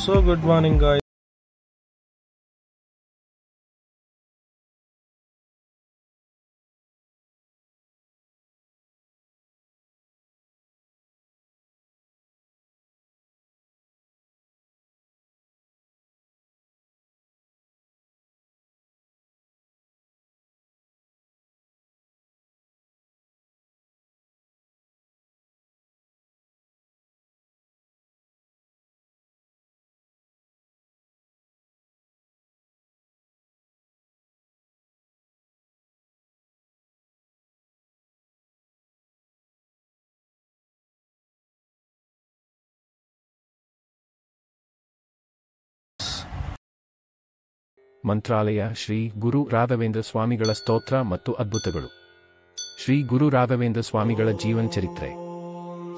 So good morning guys. ಮಂತ್ರಾಲಯ ಶ್ರೀ ಗುರು ರಾಘವೇಂದ್ರ ಸ್ವಾಮಿಗಳ ಸ್ತೋತ್ರ ಮತ್ತು ಅದ್ಭುತಗಳು. ಶ್ರೀ ಗುರು ರಾಘವೇಂದ್ರ ಸ್ವಾಮಿಗಳ ಜೀವನ ಚರಿತ್ರೆ.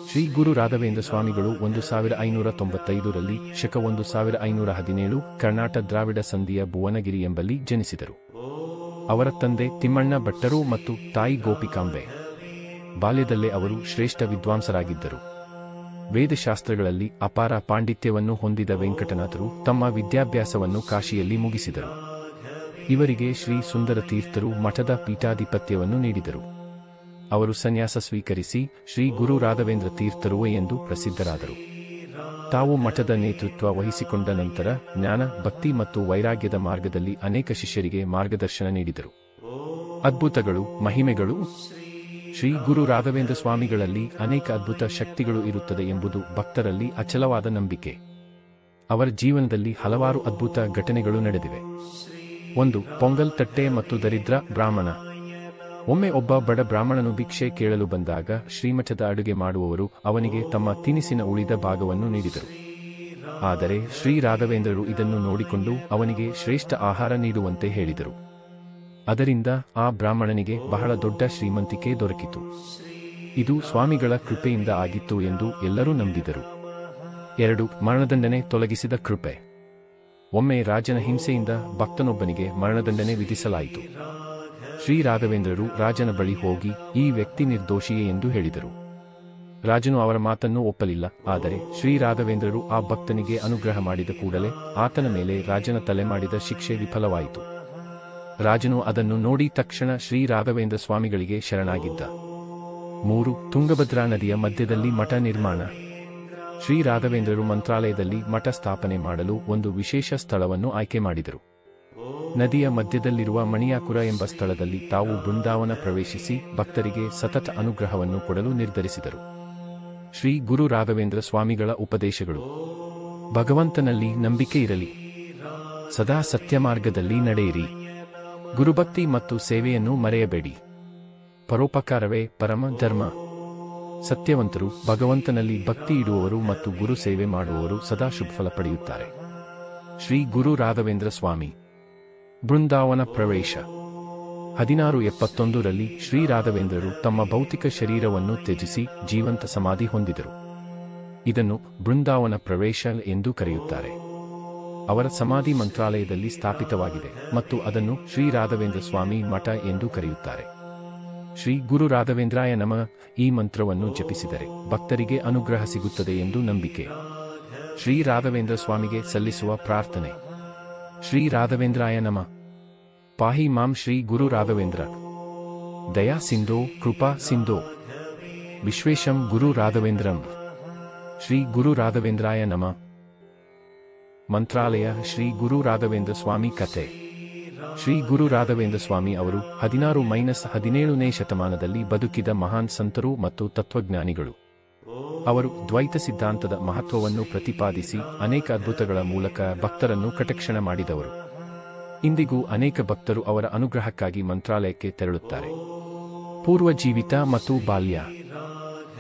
ಶ್ರೀ ಗುರು ರಾಘವೇಂದ್ರ ಸ್ವಾಮಿಗಳು 1595ರಲ್ಲಿ ಶಕ 1517 ಕರ್ನಾಟಕ ದ್ರಾವಿಡ ಸಂಧಿಯ ಭುವನಗಿರಿ ಎಂಬಲ್ಲಿ ಜನಿಸಿದರು. ಅವರ ತಂದೆ ತಿಮ್ಮಣ್ಣ ಭಟ್ಟರು ಮತ್ತು ತಾಯಿ ಗೋಪಿಕಾಂಬೆ. ಬಾಲ್ಯದಲ್ಲೇ ಅವರು ಶ್ರೇಷ್ಠ ವಿದ್ವಾಂಸರಾಗಿದ್ದರು. ವೇದಶಾಸ್ತ್ರಗಳಲ್ಲಿ ಅಪಾರ ಪಾಂಡಿತ್ಯವನ್ನು ಹೊಂದಿದ ವೆಂಕಟನಾಥರು ತಮ್ಮ ವಿದ್ಯಾಭ್ಯಾಸವನ್ನು ಕಾಶಿಯಲ್ಲಿ ಮುಗಿಸಿದರು. ಇವರಿಗೆ ಶ್ರೀ ಸುಂದರ ತೀರ್ಥರು ಮಠದ ಪೀಠಾಧಿಪತ್ಯವನ್ನು ನೀಡಿದರು. ಅವರು ಸನ್ಯಾಸ ಸ್ವೀಕರಿಸಿ ಶ್ರೀ ಗುರು ರಾಘವೇಂದ್ರ ತೀರ್ಥರು ಎಂದು ಪ್ರಸಿದ್ಧರಾದರು. ತಾವು ಮಠದ ನೇತೃತ್ವ ವಹಿಸಿಕೊಂಡ ನಂತರ ಜ್ಞಾನ, ಭಕ್ತಿ ಮತ್ತು ವೈರಾಗ್ಯದ ಮಾರ್ಗದಲ್ಲಿ ಅನೇಕ ಶಿಷ್ಯರಿಗೆ ಮಾರ್ಗದರ್ಶನ ನೀಡಿದರು. ಅದ್ಭುತಗಳು, ಮಹಿಮೆಗಳು. ಶ್ರೀ ಗುರು ರಾಘವೇಂದ್ರ ಸ್ವಾಮಿಗಳಲ್ಲಿ ಅನೇಕ ಅದ್ಭುತ ಶಕ್ತಿಗಳು ಇರುತ್ತದೆ ಎಂಬುದು ಭಕ್ತರಲ್ಲಿ ಅಚಲವಾದ ನಂಬಿಕೆ. ಅವರ ಜೀವನದಲ್ಲಿ ಹಲವಾರು ಅದ್ಭುತ ಘಟನೆಗಳು ನಡೆದಿವೆ. 1. ಪೊಂಗಲ್ ತಟ್ಟೆ ಮತ್ತು ದರಿದ್ರ ಬ್ರಾಹ್ಮಣ. ಒಮ್ಮೆ ಒಬ್ಬ ಬಡ ಬ್ರಾಹ್ಮಣನು ಭಿಕ್ಷೆ ಕೇಳಲು ಬಂದಾಗ ಶ್ರೀಮಠದ ಅಡುಗೆ ಮಾಡುವವರು ಅವನಿಗೆ ತಮ್ಮ ತಿನಿಸಿನ ಉಳಿದ ಭಾಗವನ್ನು ನೀಡಿದರು. ಆದರೆ ಶ್ರೀ ರಾಘವೇಂದ್ರರು ಇದನ್ನು ನೋಡಿಕೊಂಡು ಅವನಿಗೆ ಶ್ರೇಷ್ಠ ಆಹಾರ ನೀಡುವಂತೆ ಹೇಳಿದರು. ಅದರಿಂದ ಆ ಬ್ರಾಹ್ಮಣನಿಗೆ ಬಹಳ ದೊಡ್ಡ ಶ್ರೀಮಂತಿಕೆ ದೊರಕಿತು. ಇದು ಸ್ವಾಮಿಗಳ ಕೃಪೆಯಿಂದ ಆಗಿತ್ತು ಎಂದು ಎಲ್ಲರೂ ನಂಬಿದರು. 2. ಮರಣದಂಡನೆ ತೊಲಗಿಸಿದ ಕೃಪೆ. ಒಮ್ಮೆ ರಾಜನ ಹಿಂಸೆಯಿಂದ ಭಕ್ತನೊಬ್ಬನಿಗೆ ಮರಣದಂಡನೆ ವಿಧಿಸಲಾಯಿತು. ಶ್ರೀ ರಾಘವೇಂದ್ರರು ರಾಜನ ಬಳಿ ಹೋಗಿ ಈ ವ್ಯಕ್ತಿ ನಿರ್ದೋಷಿಯೇ ಎಂದು ಹೇಳಿದರು. ರಾಜನು ಅವರ ಮಾತನ್ನು ಒಪ್ಪಲಿಲ್ಲ. ಆದರೆ ಶ್ರೀ ರಾಘವೇಂದ್ರರು ಆ ಭಕ್ತನಿಗೆ ಅನುಗ್ರಹ ಮಾಡಿದ ಕೂಡಲೇ ಆತನ ಮೇಲೆ ರಾಜನ ತಲೆ ಮಾಡಿದ ಶಿಕ್ಷೆ ವಿಫಲವಾಯಿತು. ರಾಜನು ಅದನ್ನು ನೋಡಿ ತಕ್ಷಣ ಶ್ರೀ ರಾಘವೇಂದ್ರ ಸ್ವಾಮಿಗಳಿಗೆ ಶರಣಾಗಿದ್ದ. 3. ತುಂಗಭದ್ರಾ ನದಿಯ ಮಧ್ಯದಲ್ಲಿ ಮಠ ನಿರ್ಮಾಣ. ಶ್ರೀ ರಾಘವೇಂದ್ರರು ಮಂತ್ರಾಲಯದಲ್ಲಿ ಮಠ ಸ್ಥಾಪನೆ ಮಾಡಲು ಒಂದು ವಿಶೇಷ ಸ್ಥಳವನ್ನು ಆಯ್ಕೆ ಮಾಡಿದರು. ನದಿಯ ಮಧ್ಯದಲ್ಲಿರುವ ಮಣಿಯಾಕುರ ಎಂಬ ಸ್ಥಳದಲ್ಲಿ ತಾವು ಬೃಂದಾವನ ಪ್ರವೇಶಿಸಿ ಭಕ್ತರಿಗೆ ಸತತ ಅನುಗ್ರಹವನ್ನು ಕೊಡಲು ನಿರ್ಧರಿಸಿದರು. ಶ್ರೀ ಗುರು ರಾಘವೇಂದ್ರ ಸ್ವಾಮಿಗಳ ಉಪದೇಶಗಳು. ಭಗವಂತನಲ್ಲಿ ನಂಬಿಕೆ ಇರಲಿ. ಸದಾ ಸತ್ಯಮಾರ್ಗದಲ್ಲಿ ನಡೆಯಿರಿ. ಗುರುಭಕ್ತಿ ಮತ್ತು ಸೇವೆಯನ್ನು ಮರೆಯಬೇಡಿ. ಪರೋಪಕಾರವೇ ಪರಮ ಧರ್ಮ. ಸತ್ಯವಂತರು, ಭಗವಂತನಲ್ಲಿ ಭಕ್ತಿ ಇಡುವವರು ಮತ್ತು ಗುರು ಸೇವೆ ಮಾಡುವವರು ಸದಾ ಶುಭಫಲ ಪಡೆಯುತ್ತಾರೆ. ಶ್ರೀ ಗುರು ರಾಘವೇಂದ್ರ ಸ್ವಾಮಿ ಬೃಂದಾವನ ಪ್ರವೇಶ. 1671ರಲ್ಲಿ ಶ್ರೀ ರಾಘವೇಂದ್ರರು ತಮ್ಮ ಭೌತಿಕ ಶರೀರವನ್ನು ತ್ಯಜಿಸಿ ಜೀವಂತ ಸಮಾಧಿ ಹೊಂದಿದರು. ಇದನ್ನು ಬೃಂದಾವನ ಪ್ರವೇಶ ಎಂದು ಕರೆಯುತ್ತಾರೆ. ಅವರ ಸಮಾಧಿ ಮಂತ್ರಾಲಯದಲ್ಲಿ ಸ್ಥಾಪಿತವಾಗಿದೆ ಮತ್ತು ಅದನ್ನು ಶ್ರೀ ರಾಘವೇಂದ್ರ ಸ್ವಾಮಿ ಮಠ ಎಂದು ಕರೆಯುತ್ತಾರೆ. ಶ್ರೀ ಗುರು ರಾಘವೇಂದ್ರಾಯ ನಮಃ ಈ ಮಂತ್ರವನ್ನು ಜಪಿಸಿದರೆ ಭಕ್ತರಿಗೆ ಅನುಗ್ರಹ ಸಿಗುತ್ತದೆ ಎಂದು ನಂಬಿಕೆ. ಶ್ರೀ ರಾಘವೇಂದ್ರ ಸ್ವಾಮಿಗೆ ಸಲ್ಲಿಸುವ ಪ್ರಾರ್ಥನೆ. ಶ್ರೀ ರಾಘವೇಂದ್ರಾಯ ನಮಃ. ಪಾಹಿ ಮಾಂ ಶ್ರೀ ಗುರು ರಾಘವೇಂದ್ರ. ದಯಾ ಸಿಂಧೋ ಕೃಪಾ ಸಿಂಧೋ. ವಿಶ್ವೇಶಂ ಗುರು ರಾಘವೇಂದ್ರಂ. ಶ್ರೀ ಗುರು ರಾಘವೇಂದ್ರಾಯ ನಮಃ. ಮಂತ್ರಾಲಯ ಶ್ರೀ ಗುರು ರಾಘವೇಂದ್ರ ಸ್ವಾಮಿ ಕಥೆ. ಶ್ರೀ ಗುರು ರಾಘವೇಂದ್ರ ಸ್ವಾಮಿ ಅವರು 16-17ನೇ ಶತಮಾನದಲ್ಲಿ ಬದುಕಿದ ಮಹಾನ್ ಸಂತರು ಮತ್ತು ತತ್ವಜ್ಞಾನಿಗಳು. ಅವರು ದ್ವೈತ ಸಿದ್ಧಾಂತದ ಮಹತ್ವವನ್ನು ಪ್ರತಿಪಾದಿಸಿ ಅನೇಕ ಅದ್ಭುತಗಳ ಮೂಲಕ ಭಕ್ತರನ್ನು ಕಟಾಕ್ಷಣ ಮಾಡಿದವರು. ಇಂದಿಗೂ ಅನೇಕ ಭಕ್ತರು ಅವರ ಅನುಗ್ರಹಕ್ಕಾಗಿ ಮಂತ್ರಾಲಯಕ್ಕೆ ತೆರಳುತ್ತಾರೆ. ಪೂರ್ವ ಜೀವಿತ ಮತ್ತು ಬಾಲ್ಯ.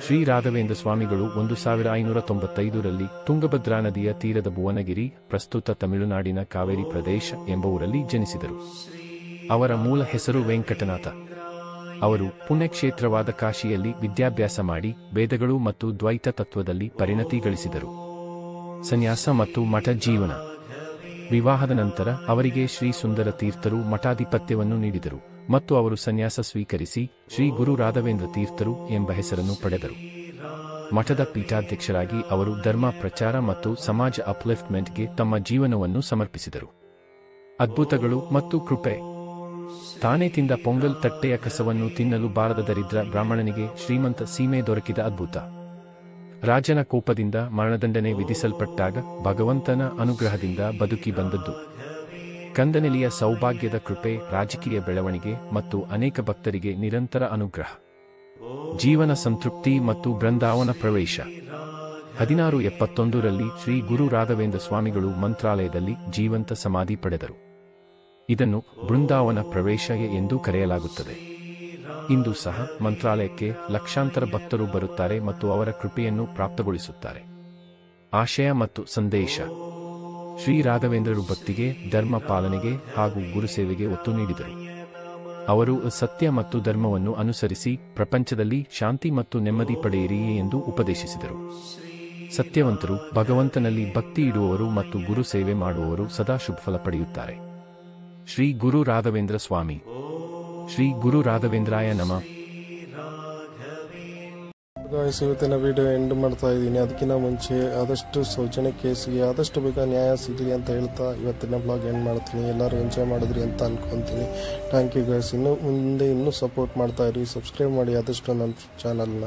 ಶ್ರೀ ರಾಘವೇಂದ್ರ ಸ್ವಾಮಿಗಳು 1595ರಲ್ಲಿ ತುಂಗಭದ್ರಾ ನದಿಯ ತೀರದ ಭುವನಗಿರಿ, ಪ್ರಸ್ತುತ ತಮಿಳುನಾಡಿನ ಕಾವೇರಿ ಪ್ರದೇಶ ಎಂಬ ಊರಲ್ಲಿ ಜನಿಸಿದರು. ಅವರ ಮೂಲ ಹೆಸರು ವೆಂಕಟನಾಥ. ಅವರು ಪುಣ್ಯಕ್ಷೇತ್ರವಾದ ಕಾಶಿಯಲ್ಲಿ ವಿದ್ಯಾಭ್ಯಾಸ ಮಾಡಿ ವೇದಗಳು ಮತ್ತು ದ್ವೈತ ತತ್ವದಲ್ಲಿ ಪರಿಣತಿ ಗಳಿಸಿದರು. ಸನ್ಯಾಸ ಮತ್ತು ಮಠ ಜೀವನ. ವಿವಾಹದ ನಂತರ ಅವರಿಗೆ ಶ್ರೀ ಸುಂದರ ತೀರ್ಥರು ಮಠಾಧಿಪತ್ಯವನ್ನು ನೀಡಿದರು ಮತ್ತು ಅವರು ಸನ್ಯಾಸ ಸ್ವೀಕರಿಸಿ ಶ್ರೀ ಗುರು ರಾಘವೇಂದ್ರ ತೀರ್ಥರು ಎಂಬ ಹೆಸರನ್ನು ಪಡೆದರು. ಮಠದ ಪೀಠಾಧ್ಯಕ್ಷರಾಗಿ ಅವರು ಧರ್ಮ ಪ್ರಚಾರ ಮತ್ತು ಸಮಾಜ ಅಪ್ಲಿಫ್ಟ್ಮೆಂಟ್ಗೆ ತಮ್ಮ ಜೀವನವನ್ನು ಸಮರ್ಪಿಸಿದರು. ಅದ್ಭುತಗಳು ಮತ್ತು ಕೃಪೆ. ತಾನೇ ತಿಂದ ಪೊಂಗಲ್ ತಟ್ಟೆಯ ಕಸವನ್ನು ತಿನ್ನಲು ಬಾರದ ದರಿದ್ರ ಬ್ರಾಹ್ಮಣನಿಗೆ ಶ್ರೀಮಂತ ಸೀಮೆ ದೊರಕಿದ ಅದ್ಭುತ. ರಾಜನ ಕೋಪದಿಂದ ಮರಣದಂಡನೆ ವಿಧಿಸಲ್ಪಟ್ಟಾಗ ಭಗವಂತನ ಅನುಗ್ರಹದಿಂದ ಬದುಕಿ ಬಂದದ್ದು. ಕಂದನೆಲಿಯ ಸೌಭಾಗ್ಯದ ಕೃಪೆ, ರಾಜಕೀಯ ಬೆಳವಣಿಗೆ ಮತ್ತು ಅನೇಕ ಭಕ್ತರಿಗೆ ನಿರಂತರ ಅನುಗ್ರಹ. ಜೀವನ ಸಂತೃಪ್ತಿ ಮತ್ತು ಬೃಂದಾವನ ಪ್ರವೇಶ. 1671ರಲ್ಲಿ ಶ್ರೀ ಗುರು ರಾಘವೇಂದ್ರ ಸ್ವಾಮಿಗಳು ಮಂತ್ರಾಲಯದಲ್ಲಿ ಜೀವಂತ ಸಮಾಧಿ ಪಡೆದರು. ಇದನ್ನು ಬೃಂದಾವನ ಪ್ರವೇಶ ಎಂದು ಕರೆಯಲಾಗುತ್ತದೆ. ಇಂದು ಸಹ ಮಂತ್ರಾಲಯಕ್ಕೆ ಲಕ್ಷಾಂತರ ಭಕ್ತರು ಬರುತ್ತಾರೆ ಮತ್ತು ಅವರ ಕೃಪೆಯನ್ನು ಪ್ರಾಪ್ತಗೊಳಿಸುತ್ತಾರೆ. ಆಶಯ ಮತ್ತು ಸಂದೇಶ. ಶ್ರೀ ರಾಘವೇಂದ್ರರು ಭಕ್ತಿಗೆ, ಧರ್ಮ ಪಾಲನೆಗೆ ಹಾಗೂ ಗುರುಸೇವೆಗೆ ಒತ್ತು ನೀಡಿದರು. ಅವರು ಸತ್ಯ ಮತ್ತು ಧರ್ಮವನ್ನು ಅನುಸರಿಸಿ ಪ್ರಪಂಚದಲ್ಲಿ ಶಾಂತಿ ಮತ್ತು ನೆಮ್ಮದಿ ಪಡೆಯಿರಿ ಎಂದು ಉಪದೇಶಿಸಿದರು. ಸತ್ಯವಂತರು, ಭಗವಂತನಲ್ಲಿ ಭಕ್ತಿ ಇಡುವವರು ಮತ್ತು ಗುರು ಸೇವೆ ಮಾಡುವವರು ಸದಾ ಶುಭಫಲ ಪಡೆಯುತ್ತಾರೆ. ಶ್ರೀ ಗುರು ರಾಘವೇಂದ್ರ ಸ್ವಾಮಿ. ಶ್ರೀ ಗುರು ರಾಘವೇಂದ್ರಾಯ ನಮಃ. ಇವತ್ತಿನ ವಿಡಿಯೋ ಎಂಡ್ ಮಾಡ್ತಾ ಇದ್ದೀನಿ. ಅದಕ್ಕಿಂತ ಮುಂಚೆ ಆದಷ್ಟು ಸೌಜನ್ಯ ಕೇಸಿಗೆ ಆದಷ್ಟು ಬೇಗ ನ್ಯಾಯ ಸಿಗಲಿ ಅಂತ ಹೇಳ್ತಾ ಇವತ್ತಿನ ಬ್ಲಾಗ್ ಎಂಡ್ ಮಾಡ್ತೀನಿ. ಎಲ್ಲರೂ ಎಂಜಾಯ್ ಮಾಡಿದ್ರಿ ಅಂತ ಅನ್ಕೊತೀನಿ. Thank you guys. ಇನ್ನೂ ಸಪೋರ್ಟ್ ಮಾಡ್ತಾ ಇರಿ, ಸಬ್ಸ್ಕ್ರೈಬ್ ಮಾಡಿ ಆದಷ್ಟು ನನ್ನ ಚಾನಲ್ನ.